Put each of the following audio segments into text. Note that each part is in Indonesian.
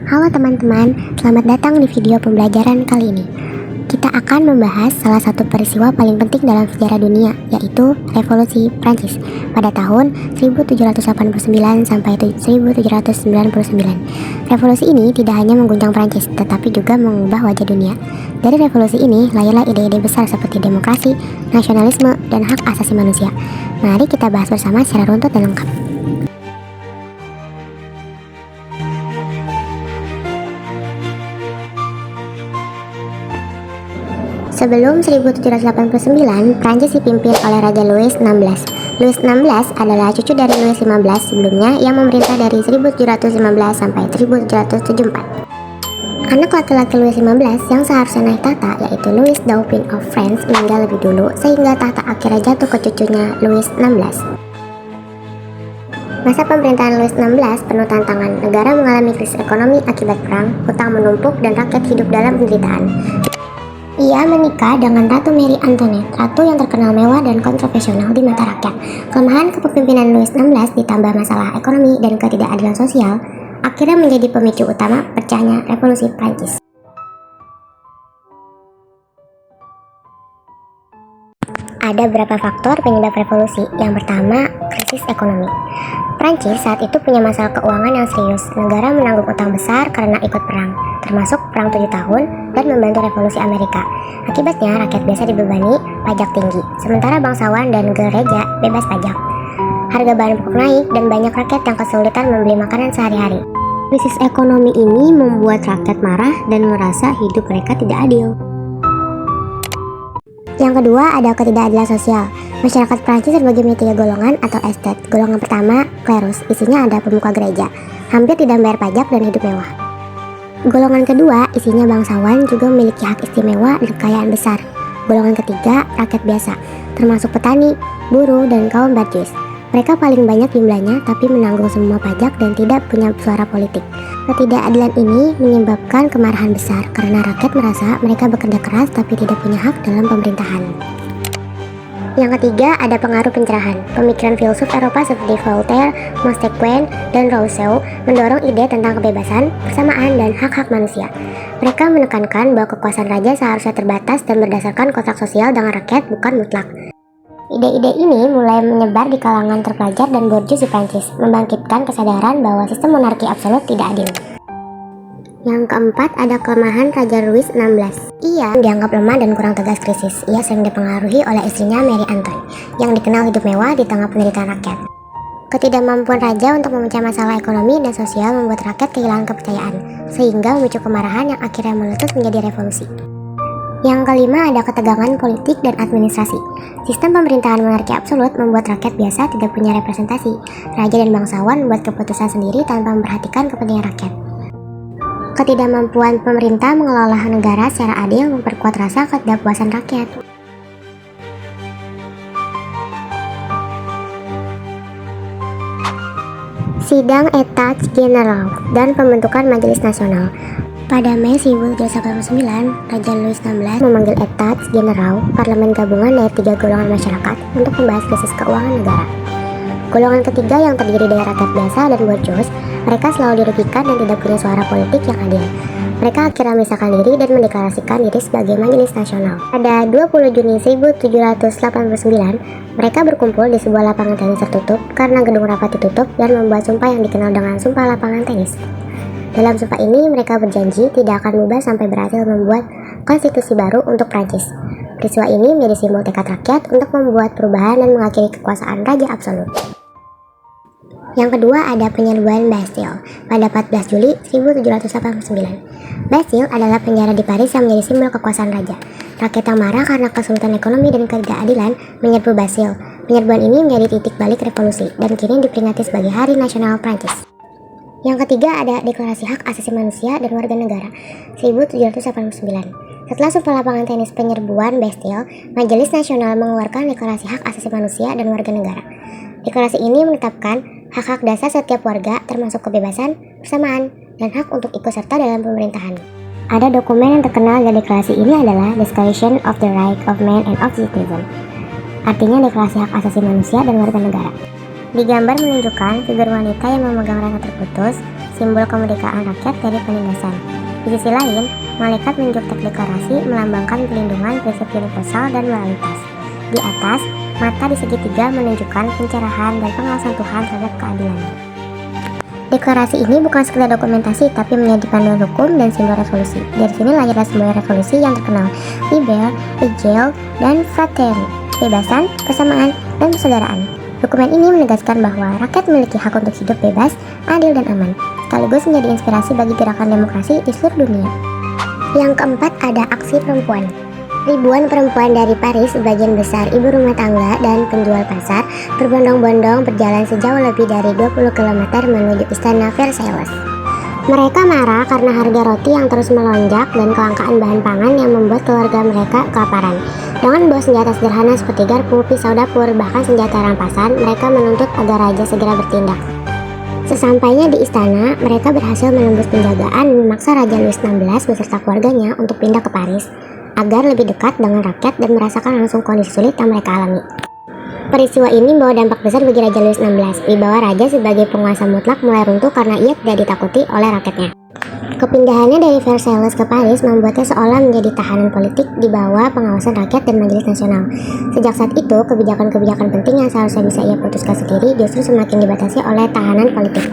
Halo teman-teman, selamat datang di video pembelajaran kali ini. Kita akan membahas salah satu peristiwa paling penting dalam sejarah dunia, yaitu Revolusi Prancis pada tahun 1789 sampai 1799. Revolusi ini tidak hanya mengguncang Prancis, tetapi juga mengubah wajah dunia. Dari revolusi ini lahirlah ide-ide besar seperti demokrasi, nasionalisme, dan hak asasi manusia. Mari kita bahas bersama secara runtut dan lengkap. Sebelum 1789, Prancis dipimpin oleh Raja Louis XVI. Louis XVI adalah cucu dari Louis XV sebelumnya yang memerintah dari 1715 sampai 1774. Anak laki-laki Louis XV yang seharusnya naik tahta, yaitu Louis Dauphin of France, meninggal lebih dulu sehingga tahta akhirnya jatuh ke cucunya Louis XVI. Masa pemerintahan Louis XVI penuh tantangan. Negara mengalami krisis ekonomi akibat perang, hutang menumpuk, dan rakyat hidup dalam penderitaan. Ia menikah dengan Ratu Marie Antoinette, ratu yang terkenal mewah dan kontroversial di mata rakyat. Kelemahan kepemimpinan Louis XVI ditambah masalah ekonomi dan ketidakadilan sosial akhirnya menjadi pemicu utama pecahnya Revolusi Prancis. Ada beberapa faktor penyebab revolusi. Yang pertama, krisis ekonomi. Prancis saat itu punya masalah keuangan yang serius. Negara menanggung utang besar karena ikut perang, termasuk Perang 7 tahun dan membantu revolusi Amerika. Akibatnya rakyat biasa dibebani pajak tinggi, sementara bangsawan dan gereja bebas pajak. Harga bahan pokok naik dan banyak rakyat yang kesulitan membeli makanan sehari-hari. Krisis ekonomi ini membuat rakyat marah dan merasa hidup mereka tidak adil. Yang kedua, ada ketidakadilan sosial. Masyarakat Prancis terbagi menjadi 3 golongan atau estate. Golongan pertama, klerus, isinya ada pemuka gereja, hampir tidak membayar pajak dan hidup mewah. Golongan kedua, isinya bangsawan, juga memiliki hak istimewa dan kekayaan besar. Golongan ketiga, rakyat biasa, termasuk petani, buruh, dan kaum borjuis. Mereka paling banyak jumlahnya tapi menanggung semua pajak dan tidak punya suara politik. Ketidakadilan ini menyebabkan kemarahan besar karena rakyat merasa mereka bekerja keras tapi tidak punya hak dalam pemerintahan. Yang ketiga, ada pengaruh pencerahan. Pemikiran filsuf Eropa seperti Voltaire, Montesquieu, dan Rousseau mendorong ide tentang kebebasan, persamaan, dan hak-hak manusia. Mereka menekankan bahwa kekuasaan raja seharusnya terbatas dan berdasarkan kontrak sosial dengan rakyat, bukan mutlak. Ide-ide ini mulai menyebar di kalangan terpelajar dan borjuis di Prancis, membangkitkan kesadaran bahwa sistem monarki absolut tidak adil. Yang keempat, ada kelemahan Raja Louis XVI. Ia dianggap lemah dan kurang tegas krisis. Ia sering dipengaruhi oleh istrinya Marie Antoinette, yang dikenal hidup mewah di tengah penderitaan rakyat. Ketidakmampuan raja untuk memecah masalah ekonomi dan sosial membuat rakyat kehilangan kepercayaan, sehingga memicu kemarahan yang akhirnya meletus menjadi revolusi. Yang kelima, ada ketegangan politik dan administrasi. Sistem pemerintahan monarki absolut membuat rakyat biasa tidak punya representasi. Raja dan bangsawan membuat keputusan sendiri tanpa memperhatikan kepentingan rakyat. Ketidakmampuan pemerintah mengelola negara secara adil memperkuat rasa ketidakpuasan rakyat. Sidang Etats Generaux dan pembentukan Majelis Nasional. Pada Mei 1789, Raja Louis XVI memanggil Etats Generaux, parlemen gabungan dari 3 golongan masyarakat, untuk membahas krisis keuangan negara. Golongan ketiga yang terdiri dari rakyat biasa dan borjuis, mereka selalu dirugikan dan tidak punya suara politik yang adil. Mereka akhirnya memisahkan diri dan mendeklarasikan diri sebagai Majelis Nasional. Pada 20 Juni 1789, mereka berkumpul di sebuah lapangan tenis tertutup karena gedung rapat ditutup dan membuat sumpah yang dikenal dengan Sumpah Lapangan Tenis. Dalam sumpah ini, mereka berjanji tidak akan berubah sampai berhasil membuat konstitusi baru untuk Prancis. Peristiwa ini menjadi simbol tekad rakyat untuk membuat perubahan dan mengakhiri kekuasaan raja absolut. Yang kedua, ada penyerbuan Bastille pada 14 Juli 1789. Bastille adalah penjara di Paris yang menjadi simbol kekuasaan raja. Rakyat yang marah karena kesulitan ekonomi dan ketidakadilan menyerbu Bastille. Penyerbuan ini menjadi titik balik revolusi dan kini diperingati sebagai Hari Nasional Prancis. Yang ketiga, ada Deklarasi Hak Asasi Manusia dan Warga Negara 1789. Setelah Sumpah Lapangan Tenis penyerbuan Bastille, Majelis Nasional mengeluarkan Deklarasi Hak Asasi Manusia dan Warga Negara. Deklarasi ini menetapkan hak-hak dasar setiap warga, termasuk kebebasan, persamaan, dan hak untuk ikut serta dalam pemerintahan. Ada dokumen yang terkenal dari deklarasi ini adalah Declaration of the Rights of Man and of Citizen, artinya Deklarasi Hak Asasi Manusia dan Warga Negara. Di gambar menunjukkan figur wanita yang memegang rangka terputus simbol kemerdekaan rakyat dari penindasan. Di sisi lain, malaikat menunjuk deklarasi melambangkan pelindungan prinsip universal dan moralitas. Di atas, mata di segitiga menunjukkan pencerahan dan pengawasan Tuhan terhadap keadilan. Deklarasi ini bukan sekedar dokumentasi, tapi menjadi panduan hukum dan simbol revolusi. Dari sini lahirlah simbol revolusi yang terkenal, Liber, Egale, dan Fratelli, kebebasan, persamaan, dan persaudaraan. Dokumen ini menegaskan bahwa rakyat memiliki hak untuk hidup bebas, adil, dan aman, sekaligus menjadi inspirasi bagi gerakan demokrasi di seluruh dunia. Yang keempat ada aksi perempuan. Ribuan perempuan dari Paris, sebagian besar ibu rumah tangga dan penjual pasar, berbondong-bondong berjalan sejauh lebih dari 20 km menuju istana Versailles. Mereka marah karena harga roti yang terus melonjak dan kelangkaan bahan pangan yang membuat keluarga mereka kelaparan. Dengan membawa senjata sederhana seperti garpu, pisau dapur, bahkan senjata rampasan, mereka menuntut agar raja segera bertindak. Sesampainya di istana, mereka berhasil menembus penjagaan dan memaksa Raja Louis XVI beserta keluarganya untuk pindah ke Paris, agar lebih dekat dengan rakyat dan merasakan langsung kondisi sulit yang mereka alami. Peristiwa ini membawa dampak besar bagi Raja Louis XVI. Wibawa raja sebagai penguasa mutlak mulai runtuh karena ia tidak ditakuti oleh rakyatnya. Kepindahannya dari Versailles ke Paris membuatnya seolah menjadi tahanan politik di bawah pengawasan rakyat dan Majelis Nasional. Sejak saat itu, kebijakan-kebijakan penting yang seharusnya bisa ia putuskan sendiri justru semakin dibatasi oleh tahanan politik.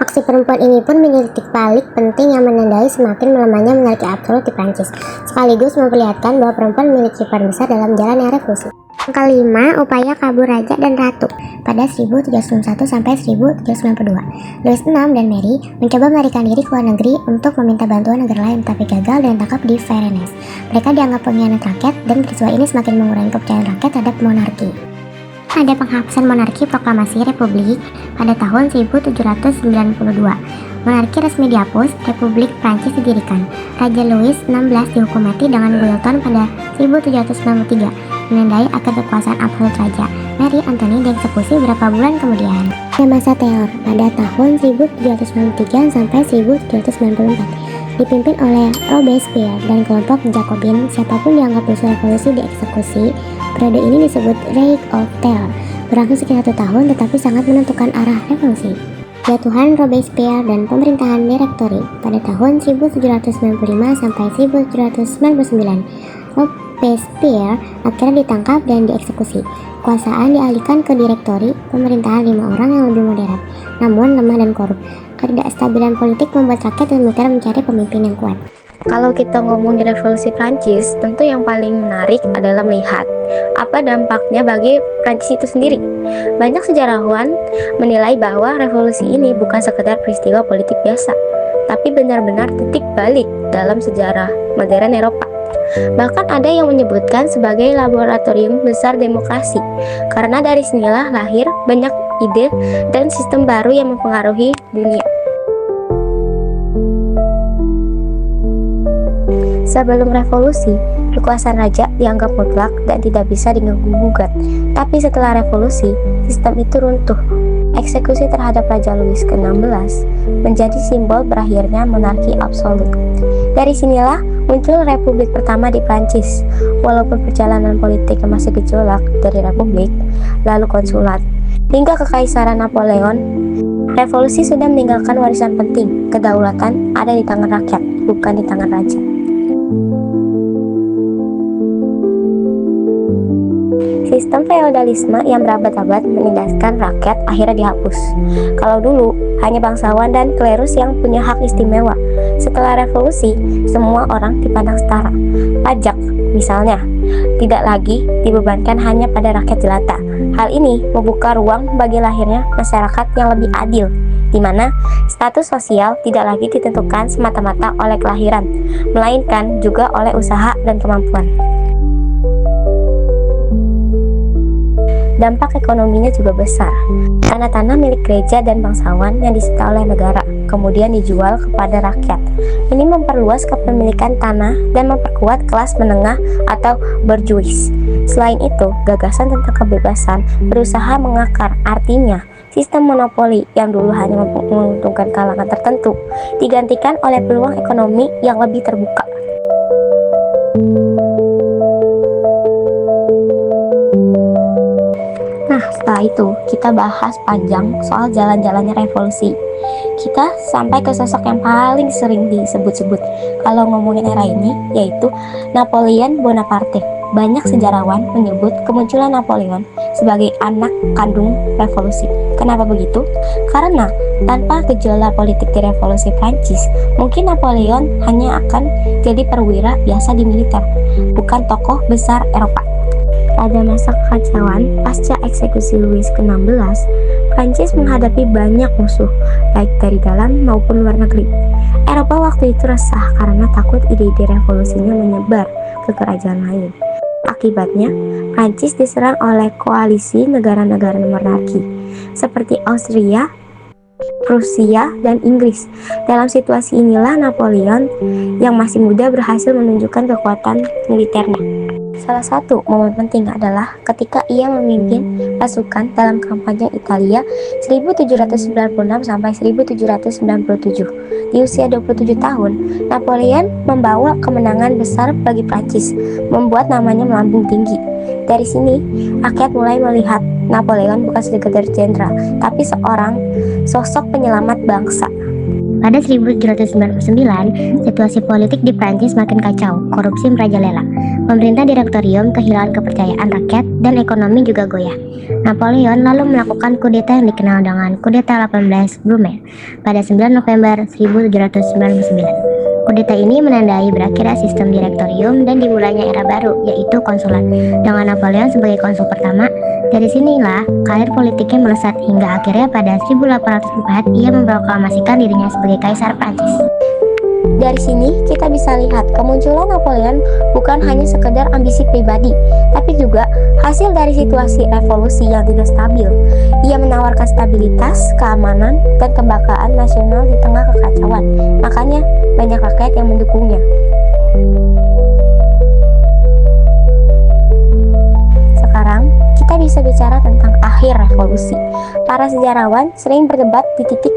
Aksi perempuan ini pun menjadi titik balik penting yang menandai semakin melemahnya monarki absolut di Prancis, sekaligus memperlihatkan bahwa perempuan memiliki peran besar dalam jalannya revolusi. Yang kelima, upaya kabur raja dan ratu. Pada 1791 sampai 1792, Louis VI dan Mary mencoba melarikan diri ke luar negeri untuk meminta bantuan negara lain, tapi gagal dan ditangkap di Varennes. Mereka dianggap pengkhianat rakyat, dan peristiwa ini semakin mengurangi kepercayaan rakyat terhadap monarki. Ada penghapusan monarki proklamasi republik pada tahun 1792. Monarki resmi dihapus, Republik Prancis didirikan. Raja Louis XVI dihukum mati dengan guillotin pada 1793, menandai akhir kekuasaan absolut raja. Mary Anthony dieksekusi beberapa bulan kemudian. Masa teror pada tahun 1793 sampai 1794 dipimpin oleh Robespierre dan kelompok Jacobin. Siapapun dianggap musuh revolusi dieksekusi. Periode ini disebut Reign of Terror, berlangsung sekitar 1 tahun tetapi sangat menentukan arah revolusi. Jatuhan Robespierre dan pemerintahan Direktori pada tahun 1795 sampai 1799. Robespierre akhirnya ditangkap dan dieksekusi. Kekuasaan dialihkan ke Direktori, pemerintahan 5 orang yang lebih moderat, namun lemah dan korup. Ketidakstabilan politik membuat rakyat dan militer mencari pemimpin yang kuat. Kalau kita ngomongin revolusi Prancis, tentu yang paling menarik adalah melihat apa dampaknya bagi Prancis itu sendiri. Banyak sejarawan menilai bahwa revolusi ini bukan sekedar peristiwa politik biasa, tapi benar-benar titik balik dalam sejarah modern Eropa. Bahkan ada yang menyebutkan sebagai laboratorium besar demokrasi, karena dari sinilah lahir banyak ide dan sistem baru yang mempengaruhi dunia. Sebelum revolusi, kekuasaan raja dianggap mutlak dan tidak bisa diganggu-gugat. Tapi setelah revolusi, sistem itu runtuh. Eksekusi terhadap Raja Louis XVI menjadi simbol berakhirnya monarki absolut. Dari sinilah muncul Republik pertama di Prancis. Walaupun perjalanan politiknya masih gejolak dari Republik, lalu konsulat, hingga kekaisaran Napoleon, revolusi sudah meninggalkan warisan penting. Kedaulatan ada di tangan rakyat, bukan di tangan raja. Sistem feodalisme yang berabad-abad menindaskan rakyat akhirnya dihapus. Kalau dulu, hanya bangsawan dan klerus yang punya hak istimewa. Setelah revolusi, semua orang dipandang setara. Pajak, misalnya, tidak lagi dibebankan hanya pada rakyat jelata. Hal ini membuka ruang bagi lahirnya masyarakat yang lebih adil, di mana status sosial tidak lagi ditentukan semata-mata oleh kelahiran, melainkan juga oleh usaha dan kemampuan. Dampak ekonominya juga besar. Tanah-tanah milik gereja dan bangsawan yang disita oleh negara, kemudian dijual kepada rakyat. Ini memperluas kepemilikan tanah dan memperkuat kelas menengah atau bourgeois. Selain itu, gagasan tentang kebebasan berusaha mengakar. Artinya, sistem monopoli yang dulu hanya menguntungkan kalangan tertentu digantikan oleh peluang ekonomi yang lebih terbuka. Setelah itu, kita bahas panjang soal jalan-jalannya revolusi. Kita sampai ke sosok yang paling sering disebut-sebut kalau ngomongin era ini, yaitu Napoleon Bonaparte. Banyak sejarawan menyebut kemunculan Napoleon sebagai anak kandung revolusi. Kenapa begitu? Karena tanpa gejolak politik di revolusi Prancis, mungkin Napoleon hanya akan jadi perwira biasa di militer, bukan tokoh besar Eropa. Pada masa kekacauan pasca eksekusi Louis ke-16, Prancis menghadapi banyak musuh, baik dari dalam maupun luar negeri. Eropa waktu itu resah karena takut ide-ide revolusinya menyebar ke kerajaan lain. Akibatnya, Prancis diserang oleh koalisi negara-negara monarki, seperti Austria, Prusia, dan Inggris. Dalam situasi inilah Napoleon yang masih muda berhasil menunjukkan kekuatan militernya. Salah satu momen penting adalah ketika ia memimpin pasukan dalam kampanye Italia 1796 sampai 1797. Di usia 27 tahun, Napoleon membawa kemenangan besar bagi Prancis, membuat namanya melambung tinggi. Dari sini, rakyat mulai melihat Napoleon bukan sekedar jenderal, tapi seorang sosok penyelamat bangsa. Pada 1799, situasi politik di Prancis makin kacau, korupsi merajalela. Pemerintah direktorium kehilangan kepercayaan rakyat dan ekonomi juga goyah. Napoleon lalu melakukan kudeta yang dikenal dengan Kudeta 18 Brumaire pada 9 November 1799. Kudeta ini menandai berakhirnya sistem direktorium dan dimulainya era baru, yaitu konsulat, dengan Napoleon sebagai konsul pertama. Dari sinilah karir politiknya melesat hingga akhirnya pada 1804 ia memproklamasikan dirinya sebagai Kaisar Prancis. Dari sini kita bisa lihat kemunculan Napoleon bukan hanya sekedar ambisi pribadi, tapi juga hasil dari situasi revolusi yang tidak stabil. Ia menawarkan stabilitas, keamanan, dan kebanggaan nasional di tengah kekacauan. Makanya banyak rakyat yang mendukungnya. Sekarang kita bisa bicara tentang akhir revolusi. Para sejarawan sering berdebat di titik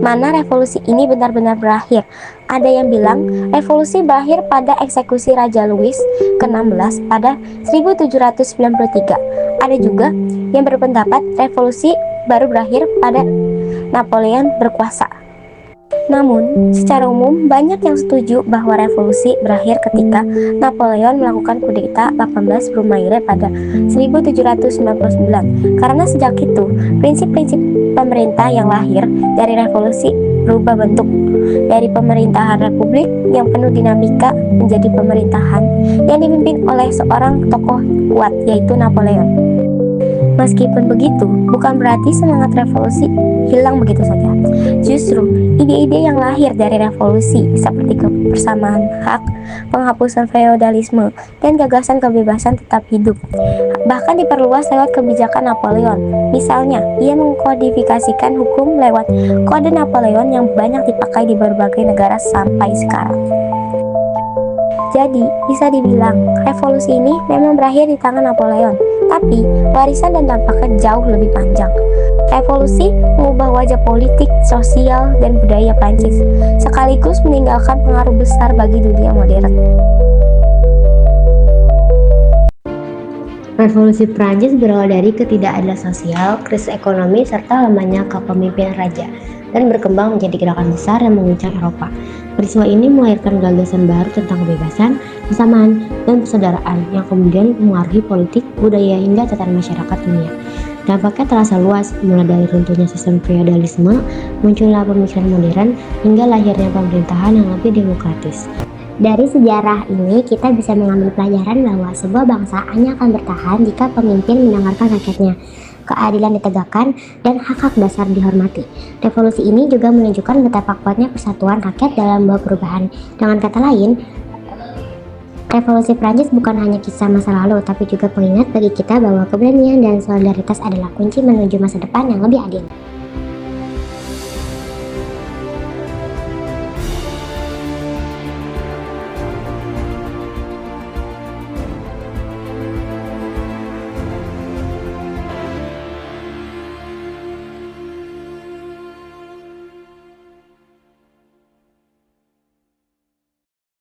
mana revolusi ini benar-benar berakhir. Ada yang bilang revolusi berakhir pada eksekusi Raja Louis ke-16 pada 1793. Ada juga yang berpendapat revolusi baru berakhir pada Napoleon berkuasa. Namun, secara umum banyak yang setuju bahwa revolusi berakhir ketika Napoleon melakukan kudeta 18 Brumaire pada 1799. Karena sejak itu, prinsip-prinsip pemerintah yang lahir dari revolusi berubah bentuk dari pemerintahan republik yang penuh dinamika menjadi pemerintahan yang dipimpin oleh seorang tokoh kuat, yaitu Napoleon. Meskipun begitu, bukan berarti semangat revolusi hilang begitu saja. Justru, ide-ide yang lahir dari revolusi seperti kebersamaan hak, penghapusan feodalisme, dan gagasan kebebasan tetap hidup. Bahkan diperluas lewat kebijakan Napoleon. Misalnya, ia mengkodifikasikan hukum lewat Kode Napoleon yang banyak dipakai di berbagai negara sampai sekarang. Jadi, bisa dibilang, revolusi ini memang berakhir di tangan Napoleon, tapi warisan dan dampaknya jauh lebih panjang. Revolusi mengubah wajah politik, sosial, dan budaya Prancis, sekaligus meninggalkan pengaruh besar bagi dunia modern. Revolusi Prancis berawal dari ketidakadilan sosial, krisis ekonomi, serta lemahnya kepemimpinan raja, dan berkembang menjadi gerakan besar yang mengguncang Eropa. Peristiwa ini melahirkan gagasan baru tentang kebebasan, kesamaan, dan persaudaraan yang kemudian mempengaruhi politik, budaya, hingga tatanan masyarakat dunia. Dampaknya terasa luas, mulai dari runtuhnya sistem feodalisme, munculnya pemikiran modern, hingga lahirnya pemerintahan yang lebih demokratis. Dari sejarah ini, kita bisa mengambil pelajaran bahwa sebuah bangsa hanya akan bertahan jika pemimpin mendengarkan rakyatnya, keadilan ditegakkan, dan hak-hak dasar dihormati. Revolusi ini juga menunjukkan betapa kuatnya persatuan rakyat dalam membawa perubahan. Dengan kata lain, revolusi Prancis bukan hanya kisah masa lalu, tapi juga pengingat bagi kita bahwa keberanian dan solidaritas adalah kunci menuju masa depan yang lebih adil.